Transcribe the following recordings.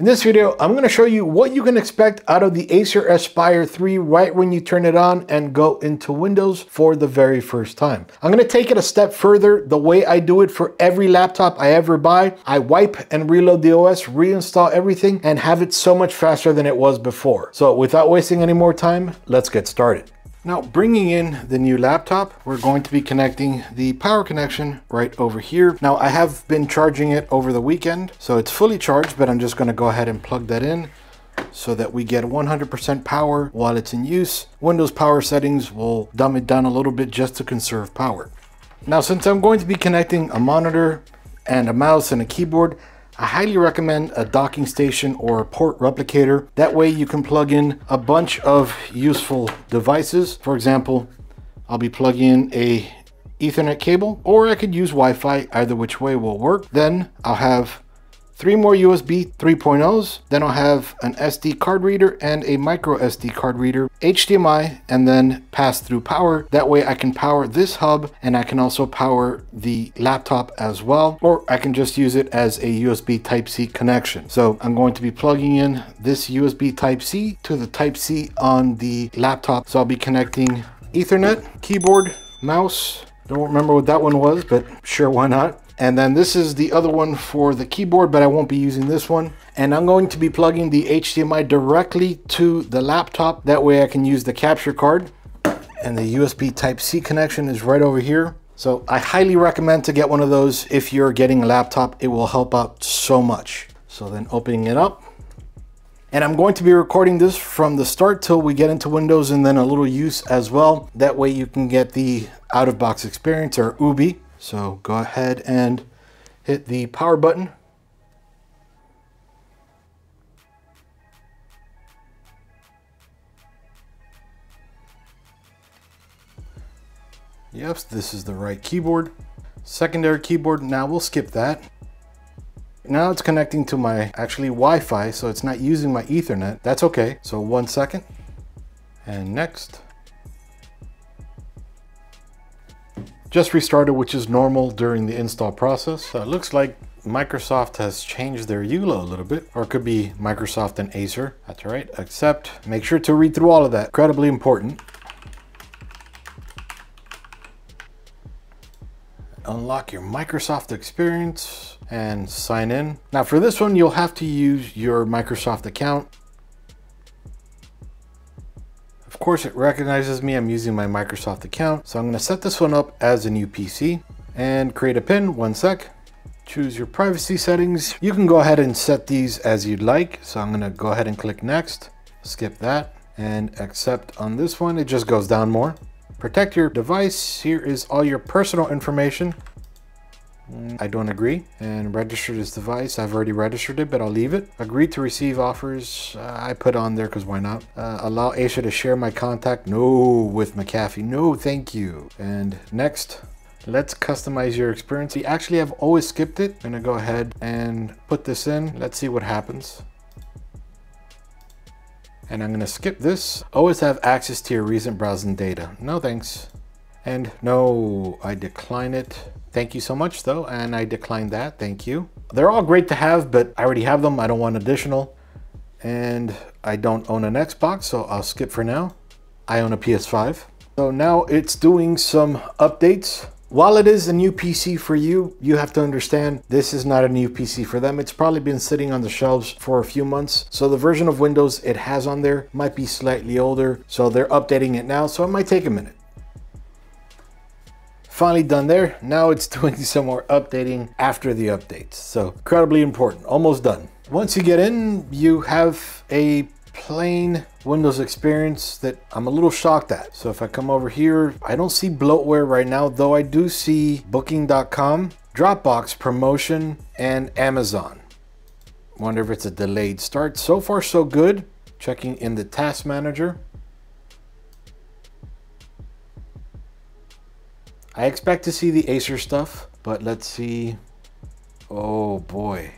In this video, I'm going to show you what you can expect out of the Acer Aspire 3 right when you turn it on and go into Windows for the very first time. I'm going to take it a step further the way I do it for every laptop I ever buy. I wipe and reload the OS, reinstall everything, and have it so much faster than it was before. So without wasting any more time, let's get started. Now, bringing in the new laptop, we're going to be connecting the power connection right over here. Now, I have been charging it over the weekend, so it's fully charged, but I'm just going to go ahead and plug that in so that we get 100% power while it's in use. Windows power settings will dumb it down a little bit just to conserve power. Now, since I'm going to be connecting a monitor and a mouse and a keyboard, I highly recommend a docking station or a port replicator. That way you can plug in a bunch of useful devices. For example, I'll be plugging in a Ethernet cable, or I could use Wi-Fi. Either which way will work. Then I'll have 3 more USB 3.0s. Then I'll have an SD card reader and a micro SD card reader, HDMI, and then pass through power. That way I can power this hub and I can also power the laptop as well, or I can just use it as a USB Type-C connection. So I'm going to be plugging in this USB Type-C to the Type-C on the laptop. So I'll be connecting Ethernet, keyboard, mouse. Don't remember what that one was, but sure, why not? And then this is the other one for the keyboard, but I won't be using this one. And I'm going to be plugging the HDMI directly to the laptop. That way I can use the capture card. And the USB Type-C connection is right over here. So I highly recommend to get one of those if you're getting a laptop. It will help out so much. So then opening it up. And I'm going to be recording this from the start till we get into Windows and then a little use as well. That way you can get the out-of-box experience, or UBI. So go ahead and hit the power button. Yep, this is the right keyboard. Secondary keyboard, now we'll skip that. Now it's connecting to my actually Wi-Fi, so it's not using my Ethernet. That's okay. So 1 second. And next. Just restarted, which is normal during the install process. So it looks like Microsoft has changed their EULA a little bit, or it could be Microsoft and Acer. That's all right. Accept. Make sure to read through all of that. Incredibly important. Unlock your Microsoft experience and sign in. Now for this one, you'll have to use your Microsoft account. Of course, it recognizes me. I'm using my Microsoft account. So I'm going to set this one up as a new PC and create a PIN. 1 sec. Choose your privacy settings. You can go ahead and set these as you'd like. So I'm going to go ahead and click next, skip that, and accept on this one. It just goes down more. Protect your device. Here is all your personal information. I don't agree. And register this device. I've already registered it, but I'll leave it. Agree to receive offers. I put on there because why not? Allow Acer to share my contact. No, with McAfee. No, thank you. And next, let's customize your experience. We actually have always skipped it. I'm going to go ahead and put this in. Let's see what happens. And I'm going to skip this. Always have access to your recent browsing data. No, thanks. And no, I decline it. Thank you so much though, and I declined that, thank you. They're all great to have, but I already have them. I don't want additional. And I don't own an Xbox, so I'll skip for now. I own a PS5. So now it's doing some updates. While it is a new PC for you, you have to understand this is not a new PC for them. It's probably been sitting on the shelves for a few months. So the version of Windows it has on there might be slightly older. So they're updating it now, so it might take a minute. Finally done there. Now it's doing some more updating after the updates. So incredibly important, almost done. Once you get in, you have a plain Windows experience that I'm a little shocked at. So if I come over here, I don't see bloatware right now, though I do see booking.com, Dropbox, promotion, and Amazon. Wonder if it's a delayed start. So far so good. Checking in the task manager. I expect to see the Acer stuff, but let's see. Oh boy.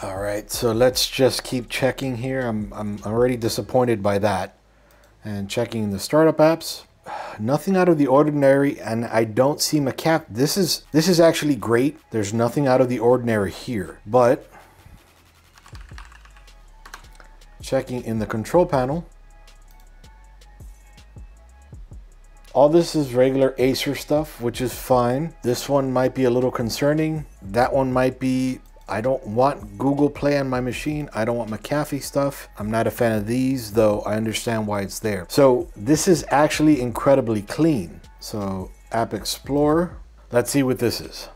All right, so let's just keep checking here. I'm already disappointed by that. And checking the startup apps. nothing out of the ordinary, and I don't see McAfee. This is actually great. There's nothing out of the ordinary here, but checking in the control panel, all this is regular Acer stuff, which is fine. This one might be a little concerning. That one might be, I don't want Google Play on my machine. I don't want McAfee stuff. I'm not a fan of these, though I understand why it's there. So this is actually incredibly clean. So App Explorer, let's see what this is.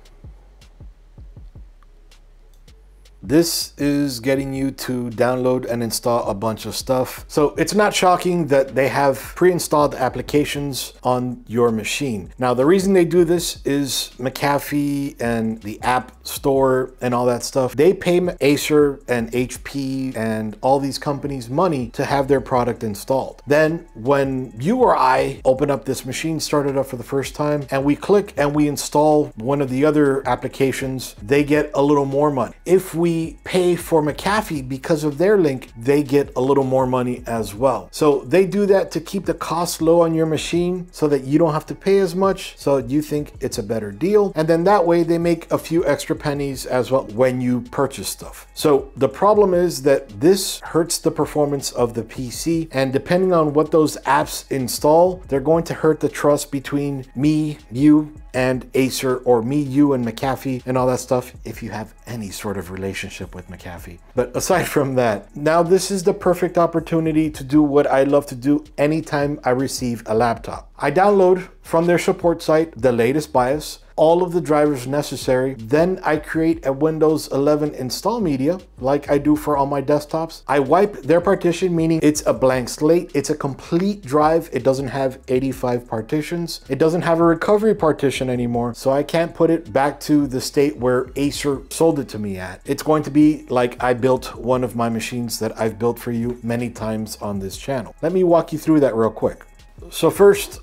This is getting you to download and install a bunch of stuff. So it's not shocking that they have pre-installed applications on your machine. Now, the reason they do this is McAfee and the App Store and all that stuff. They pay Acer and HP and all these companies money to have their product installed. Then when you or I open up this machine, start it up for the first time, and we click and we install one of the other applications, they get a little more money. If we pay for McAfee because of their link, they get a little more money as well. So they do that to keep the cost low on your machine so that you don't have to pay as much, so you think it's a better deal. And then that way they make a few extra pennies as well when you purchase stuff. So the problem is that this hurts the performance of the PC, and depending on what those apps install, they're going to hurt the trust between me, you, and Acer, or me, you, and McAfee and all that stuff, if you have any sort of relationship with McAfee. But aside from that, now this is the perfect opportunity to do what I love to do anytime I receive a laptop. I download from their support site the latest BIOS, all of the drivers necessary. Then I create a Windows 11 install media like I do for all my desktops. I wipe their partition, meaning it's a blank slate. It's a complete drive. It doesn't have 85 partitions. It doesn't have a recovery partition anymore, so I can't put it back to the state where Acer sold it to me at. It's going to be like I built one of my machines that I've built for you many times on this channel. Let me walk you through that real quick. So first,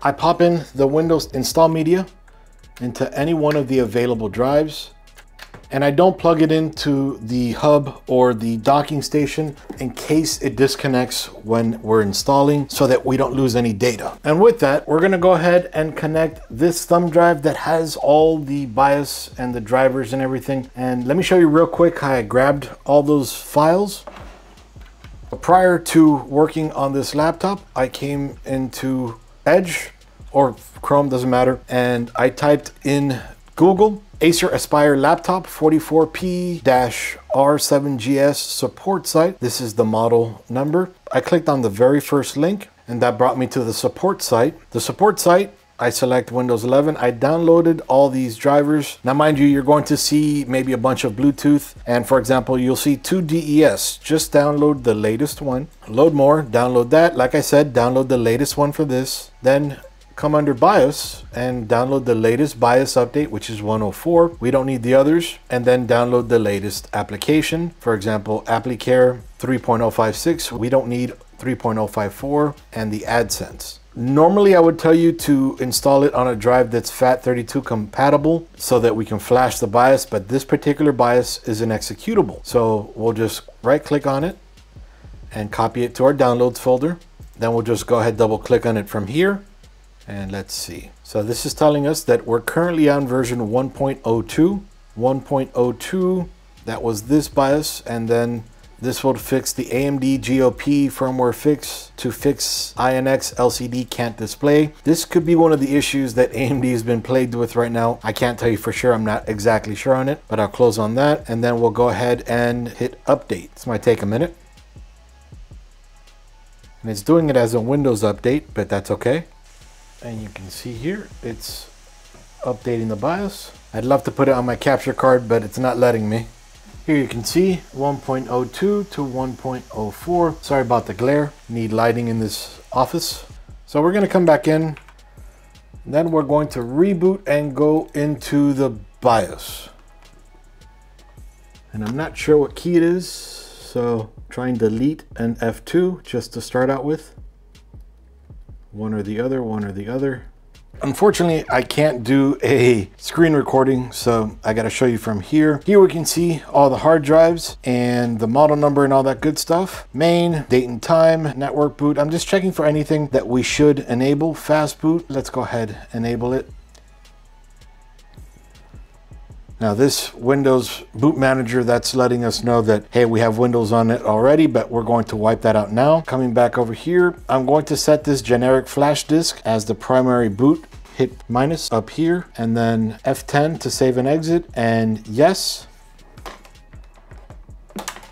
I pop in the Windows install media into any one of the available drives, and I don't plug it into the hub or the docking station in case it disconnects when we're installing, so that we don't lose any data. And with that, we're gonna go ahead and connect this thumb drive that has all the BIOS and the drivers and everything. And let me show you real quick how I grabbed all those files. Prior to working on this laptop, I came into Edge or Chrome, doesn't matter, and I typed in Google Acer Aspire laptop 44P-R7GS support site. This is the model number. I clicked on the very first link, and that brought me to the support site. The support site, I select Windows 11. I downloaded all these drivers. Now, mind you, you're going to see maybe a bunch of Bluetooth. And for example, you'll see 2 DES. Just download the latest one. Load more, download that. Like I said, download the latest one for this. Then come under BIOS and download the latest BIOS update, which is 104. We don't need the others. And then download the latest application. For example, AppleCare 3.056. We don't need 3.054 and the AdSense. Normally, I would tell you to install it on a drive that's FAT32 compatible so that we can flash the BIOS, but this particular BIOS is an executable. So we'll just right click on it and copy it to our downloads folder. Then we'll just go ahead, double click on it from here, and let's see. So this is telling us that we're currently on version 1.02. 1.02, that was this BIOS, and then this will fix the AMD GOP firmware fix to fix INX LCD can't display. This could be one of the issues that AMD has been plagued with right now. I can't tell you for sure. I'm not exactly sure on it, but I'll close on that. And then we'll go ahead and hit update. This might take a minute. And it's doing it as a Windows update, but that's okay. And you can see here, it's updating the BIOS. I'd love to put it on my capture card, but it's not letting me. Here you can see 1.02 to 1.04. Sorry about the glare. Need lighting in this office. So we're going to come back in. Then we're going to reboot and go into the BIOS. And I'm not sure what key it is, so try and delete an F2 just to start out with. One or the other, one or the other. Unfortunately, I can't do a screen recording, so I got to show you from here. Here we can see all the hard drives and the model number and all that good stuff. Main, date and time, network boot. I'm just checking for anything that we should enable. Fast boot, let's go ahead, enable it. Now this Windows boot manager, that's letting us know that, hey, we have Windows on it already, but we're going to wipe that out now. Coming back over here, I'm going to set this generic flash disk as the primary boot. Hit minus up here and then F10 to save and exit, and yes.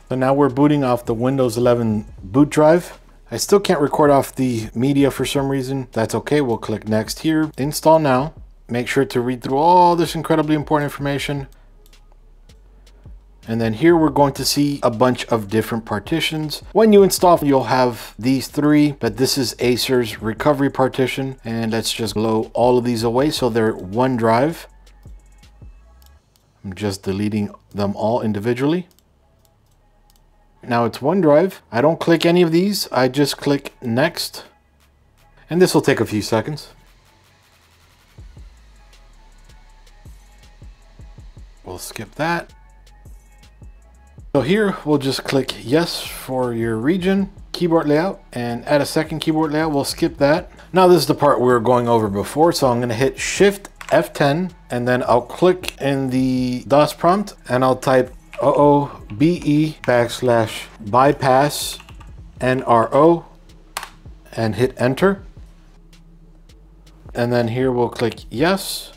So now we're booting off the Windows 11 boot drive. I still can't record off the media for some reason. That's okay, we'll click next here. Install now. Make sure to read through all this incredibly important information. And then here we're going to see a bunch of different partitions. When you install, you'll have these three, but this is Acer's recovery partition. And let's just blow all of these away so they're one drive. I'm just deleting them all individually. Now it's one drive. I don't click any of these. I just click next. And this will take a few seconds. We'll skip that. So here we'll just click yes for your region, keyboard layout, and add a second keyboard layout. We'll skip that. Now this is the part we were going over before. So I'm going to hit Shift F10 and then I'll click in the DOS prompt and I'll type OOBE/bypass NRO and hit enter. And then here we'll click yes.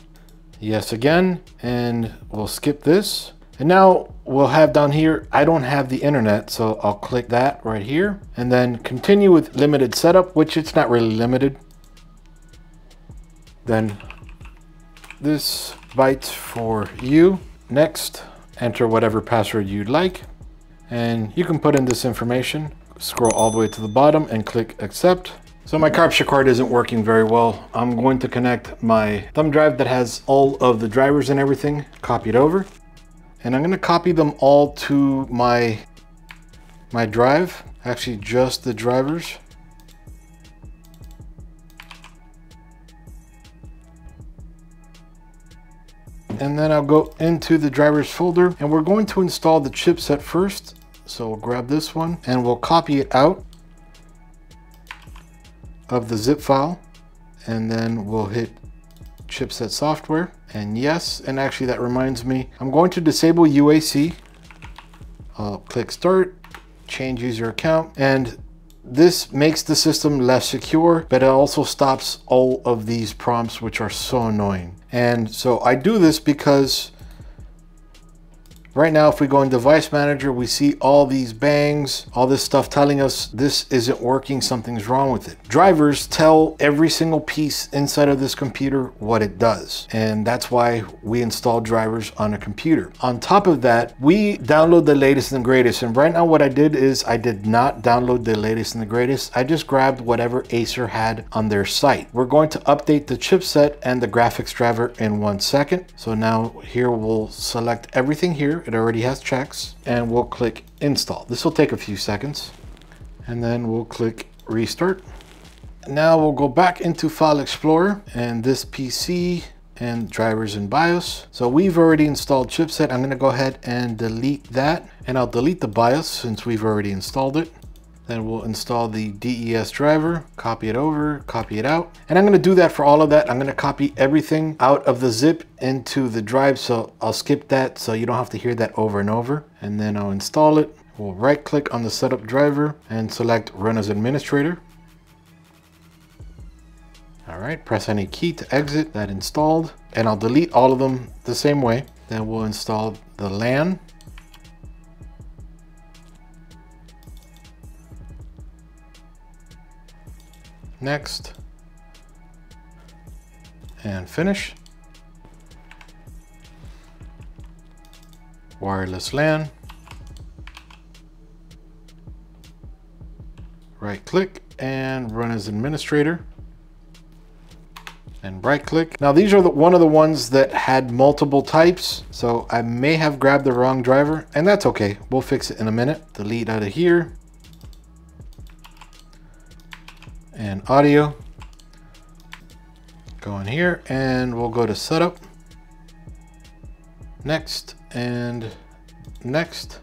Yes again, and we'll skip this. And now we'll have down here, I don't have the internet, so I'll click that right here and then continue with limited setup, which it's not really limited. Then ThisBytesForYou. Next, enter whatever password you'd like. And you can put in this information, scroll all the way to the bottom and click accept. So my capture card isn't working very well. I'm going to connect my thumb drive that has all of the drivers and everything, copy it over. And I'm going to copy them all to my drive, actually just the drivers. And then I'll go into the drivers folder and we're going to install the chipset first. So we'll grab this one and we'll copy it out of the zip file, and then we'll hit chipset software and yes. And actually that reminds me, I'm going to disable UAC. I'll click start, change user account, and this makes the system less secure, but it also stops all of these prompts which are so annoying. And so I do this because right now, if we go in Device Manager, we see all these bangs, all this stuff telling us this isn't working, something's wrong with it. Drivers tell every single piece inside of this computer what it does. And that's why we install drivers on a computer. On top of that, we download the latest and greatest. And right now what I did is I did not download the latest and the greatest. I just grabbed whatever Acer had on their site. We're going to update the chipset and the graphics driver in 1 second. So now here we'll select everything here. It already has checks and we'll click install. This will take a few seconds and then we'll click restart. Now we'll go back into File Explorer and this PC and drivers and BIOS. So we've already installed chipset. I'm going to go ahead and delete that, and I'll delete the BIOS since we've already installed it. Then we'll install the DES driver, copy it over, copy it out. And I'm going to do that for all of that. I'm going to copy everything out of the zip into the drive. So I'll skip that so you don't have to hear that over and over. And then I'll install it. We'll right click on the setup driver and select run as administrator. All right, press any key to exit that installed. And I'll delete all of them the same way. Then we'll install the LAN. Next, and finish. Wireless LAN. Right click and run as administrator. And right click. Now these are one of the ones that had multiple types, so I may have grabbed the wrong driver, and that's okay. We'll fix it in a minute. Delete out of here. And audio. Go in here and we'll go to setup, next, and next,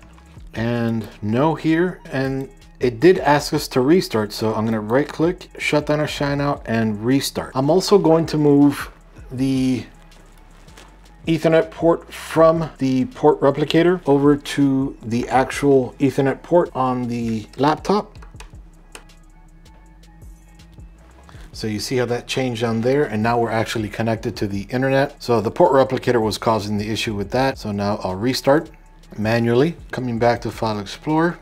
and no here. And it did ask us to restart, so I'm gonna right click, shut down or shine out, and restart. I'm also going to move the Ethernet port from the port replicator over to the actual Ethernet port on the laptop. So you see how that changed down there, and now we're actually connected to the internet. So the port replicator was causing the issue with that. So now I'll restart manually, coming back to File Explorer,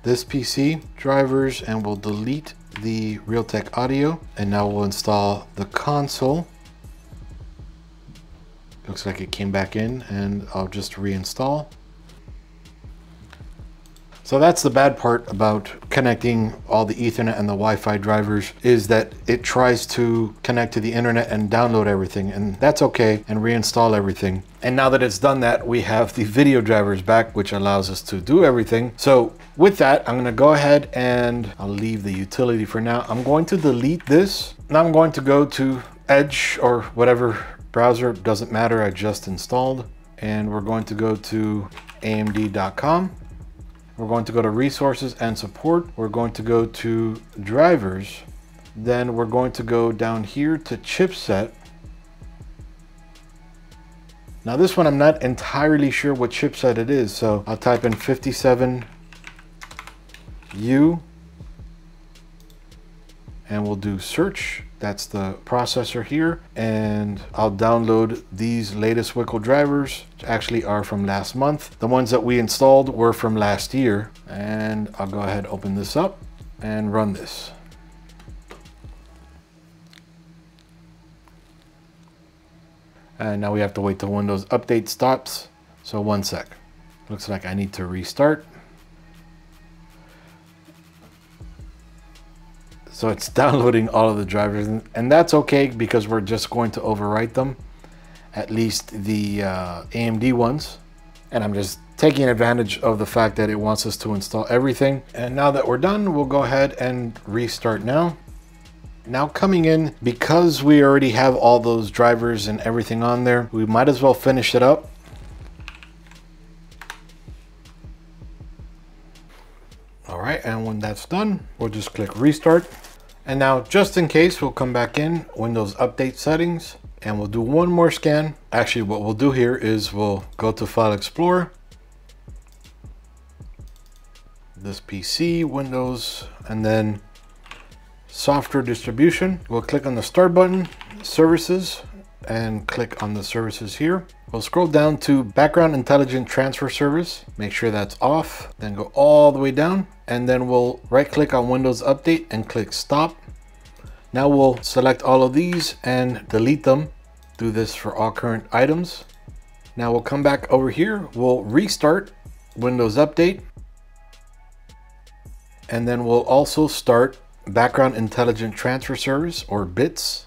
this PC, drivers, and we'll delete the Realtek audio. And now we'll install the console. Looks like it came back in, and I'll just reinstall. So that's the bad part about connecting all the Ethernet and the Wi-Fi drivers, is that it tries to connect to the internet and download everything, and that's okay, and reinstall everything. And now that it's done that, we have the video drivers back, which allows us to do everything. So with that, I'm gonna go ahead and I'll leave the utility for now. I'm going to delete this. Now I'm going to go to Edge or whatever browser, doesn't matter, I just installed. And we're going to go to amd.com. We're going to go to resources and support. We're going to go to drivers. Then we're going to go down here to chipset. Now this one, I'm not entirely sure what chipset it is. So I'll type in 57U and we'll do search. That's the processor here. And I'll download these latest WCL drivers, which actually are from last month. The ones that we installed were from last year. And I'll go ahead, open this up and run this. And now we have to wait till Windows Update stops. So 1 sec. Looks like I need to restart. So it's downloading all of the drivers, and that's okay because we're just going to overwrite them, at least the AMD ones. And I'm just taking advantage of the fact that it wants us to install everything. And now that we're done, we'll go ahead and restart now. Now coming in, because we already have all those drivers and everything on there, we might as well finish it up. All right, and when that's done, we'll just click restart. And now, just in case, we'll come back in Windows Update Settings, and we'll do one more scan. Actually, what we'll do here is we'll go to File Explorer, this PC, Windows, and then Software Distribution. We'll click on the Start button, Services, and click on the services here. We'll scroll down to Background Intelligent Transfer Service. Make sure that's off, then go all the way down, and then we'll right click on Windows Update and click Stop. Now we'll select all of these and delete them. Do this for all current items. Now we'll come back over here. We'll restart Windows Update, and then we'll also start Background Intelligent Transfer Service, or BITS.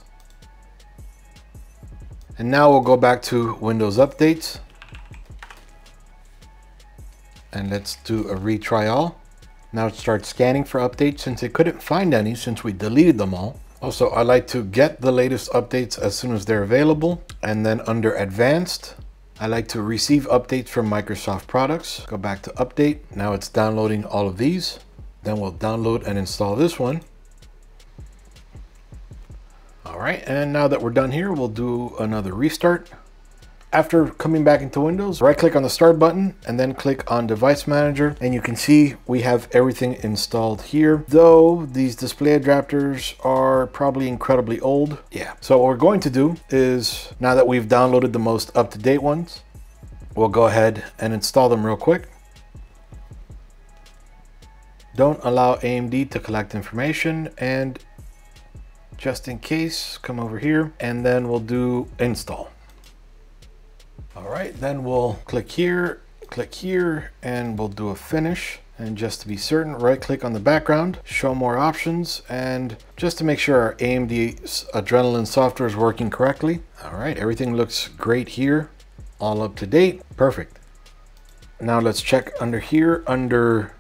And now we'll go back to Windows Updates. And let's do a retry all. Now it starts scanning for updates since it couldn't find any since we deleted them all. Also, I like to get the latest updates as soon as they're available. And then under Advanced, I like to receive updates from Microsoft products. Go back to Update. Now it's downloading all of these. Then we'll download and install this one. All right, and now that we're done here, we'll do another restart. After coming back into Windows, right click on the Start button and then click on Device Manager, and you can see we have everything installed here, though these display adapters are probably incredibly old. Yeah, so what we're going to do is, now that we've downloaded the most up-to-date ones, we'll go ahead and install them real quick. Don't allow AMD to collect information, and just in case, come over here and then we'll do install. All right, then we'll click here, and we'll do a finish. And just to be certain, right click on the background, show more options, and just to make sure our AMD Adrenalin software is working correctly. All right, everything looks great here, all up to date, perfect. Now let's check under here, under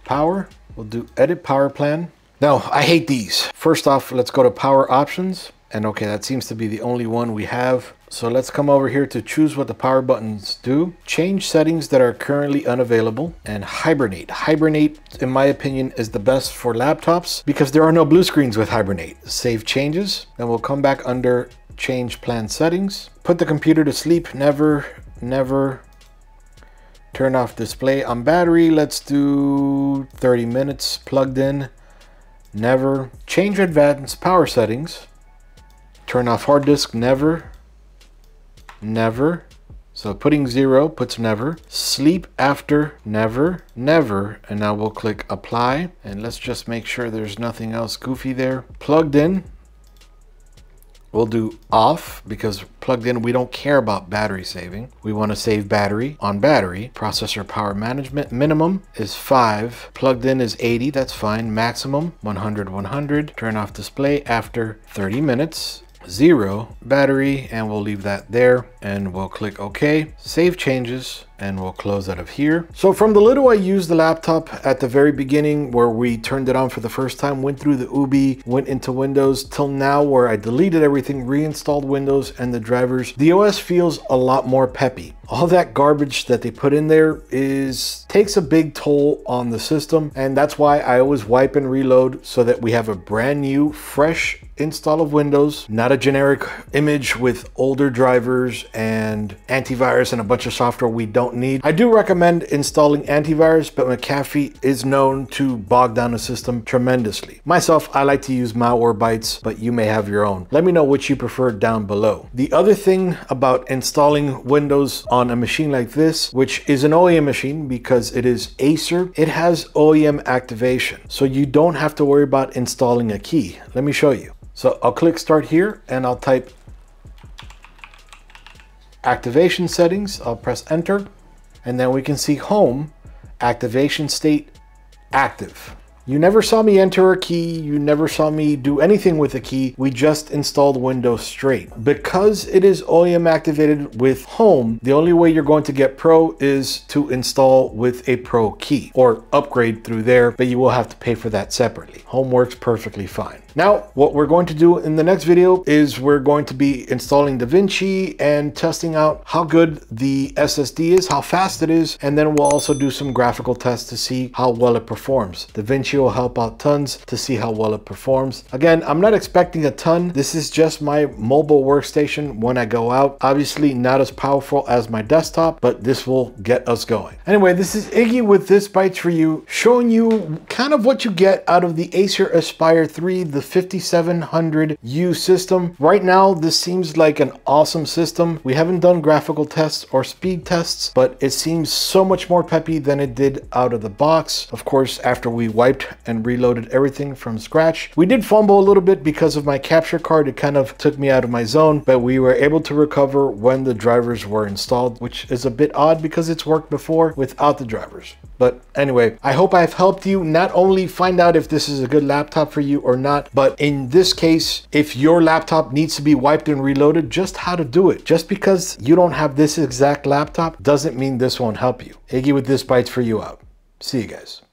power, we'll do edit power plan. Now, I hate these. First off, let's go to power options, And okay, that seems to be the only one we have. So let's come over here to choose what the power buttons do. Change settings that are currently unavailable, and hibernate. Hibernate, in my opinion, is the best for laptops because there are no blue screens with hibernate. Save changes. Then we'll come back under change plan settings. Put the computer to sleep. Never, never. Turn off display on battery. Let's do 30 minutes plugged in. Never. Change advanced power settings. Turn off hard disk. Never. Never. So putting 0 puts never. Sleep after. Never. Never. And now we'll click apply. And let's just make sure there's nothing else goofy there. Plugged in. We'll do off because plugged in, we don't care about battery saving. We want to save battery on battery. Processor power management minimum is 5. Plugged in is 80. That's fine. Maximum 100, 100. Turn off display after 30 minutes. 0 battery, and we'll leave that there, and we'll click OK. Save changes, and we'll close out of here. So from the little I used the laptop at the very beginning where we turned it on for the first time, went through the UBI, went into Windows, till now where I deleted everything, reinstalled Windows and the drivers, the OS feels a lot more peppy. All that garbage that they put in there takes a big toll on the system, and that's why I always wipe and reload so that we have a brand new, fresh install of Windows, not a generic image with older drivers and antivirus and a bunch of software we don't need. I do recommend installing antivirus, but McAfee is known to bog down the system tremendously. Myself, I like to use Malwarebytes, but you may have your own. Let me know which you prefer down below. The other thing about installing Windows on a machine like this, which is an OEM machine because it is Acer, it has OEM activation. So you don't have to worry about installing a key. Let me show you. So I'll click start here and I'll type activation settings. I'll press enter, and then we can see home, activation state active. You never saw me enter a key. You never saw me do anything with a key. We just installed Windows straight. Because it is OEM activated with Home, the only way you're going to get Pro is to install with a Pro key or upgrade through there, but you will have to pay for that separately. Home works perfectly fine. Now, what we're going to do in the next video is we're going to be installing DaVinci and testing out how good the SSD is, how fast it is, and then we'll also do some graphical tests to see how well it performs. DaVinci will help out tons to see how well it performs. Again, I'm not expecting a ton. This is just my mobile workstation when I go out. Obviously not as powerful as my desktop, but this will get us going. Anyway, this is Iggy with ThisBytesForYou, showing you kind of what you get out of the Acer Aspire 3, the 5700U system. Right now, this seems like an awesome system. We haven't done graphical tests or speed tests, but it seems so much more peppy than it did out of the box. Of course, after we wiped and reloaded everything from scratch. We did fumble a little bit because of my capture card. It kind of took me out of my zone, but we were able to recover when the drivers were installed, which is a bit odd because it's worked before without the drivers. But anyway, I hope I've helped you not only find out if this is a good laptop for you or not, but in this case, if your laptop needs to be wiped and reloaded, just how to do it. Just because you don't have this exact laptop doesn't mean this won't help you. Iggy with ThisBytesForYou out. See you guys.